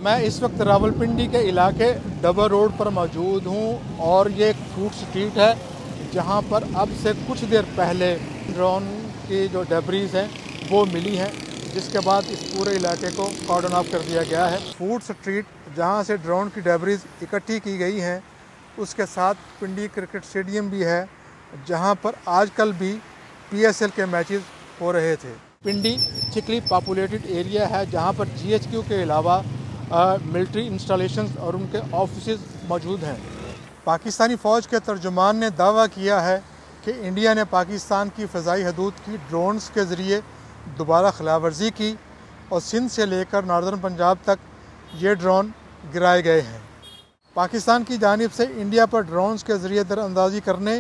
मैं इस वक्त रावलपिंडी के इलाके डबर रोड पर मौजूद हूँ और ये एक फूड स्ट्रीट है जहाँ पर अब से कुछ देर पहले ड्रोन की जो डेब्रीज हैं वो मिली हैं, जिसके बाद इस पूरे इलाके को कॉर्डन ऑफ कर दिया गया है। फूड स्ट्रीट जहाँ से ड्रोन की डेब्रीज इकट्ठी की गई हैं, उसके साथ पिंडी क्रिकेट स्टेडियम भी है जहाँ पर आजकल भी PSL के मैचेस हो रहे थे। पिंडी थिकली पॉपुलेटेड एरिया है जहाँ पर GHQ के अलावा मिलिट्री इंस्टॉलेशंस और उनके ऑफिसेज मौजूद हैं। पाकिस्तानी फ़ौज के तर्जुमान ने दावा किया है कि इंडिया ने पाकिस्तान की फ़ज़ाई हदूद की ड्रोन्स के ज़रिए दोबारा खिलाफवर्जी की और सिंध से लेकर नॉर्दर्न पंजाब तक ये ड्रोन गिराए गए हैं। पाकिस्तान की जानिब से इंडिया पर ड्रोन्स के ज़रिए दरअंदाज़ी करने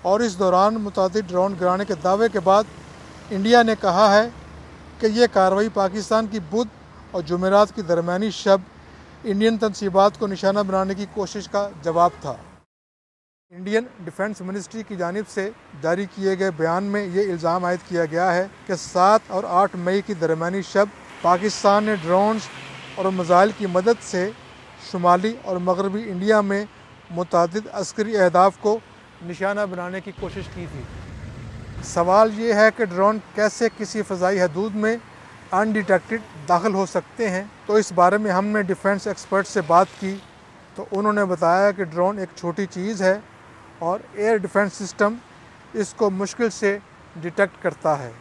और इस दौरान मुतअद्दिद ड्रोन गिराने के दावे के बाद इंडिया ने कहा है कि यह कार्रवाई पाकिस्तान की बुध और जुमेरात की दरमियानी शब इंडियन तनसीबात को निशाना बनाने की कोशिश का जवाब था। इंडियन डिफेंस मिनिस्ट्री की जानिब से जारी किए गए बयान में ये इल्ज़ाम आयद किया गया है कि 7 और 8 मई की दरमियानी शब पाकिस्तान ने ड्रोन्स और मिसाइल की मदद से शुमाली और मगरबी इंडिया में मुतअद्दिद अस्करी अहदाफ को निशाना बनाने की कोशिश की थी। सवाल ये है कि ड्रोन कैसे किसी फ़ज़ाई हदूद में अनडिटेक्टेड दाखिल हो सकते हैं। तो इस बारे में हमने डिफेंस एक्सपर्ट से बात की तो उन्होंने बताया कि ड्रोन एक छोटी चीज़ है और एयर डिफेंस सिस्टम इसको मुश्किल से डिटेक्ट करता है।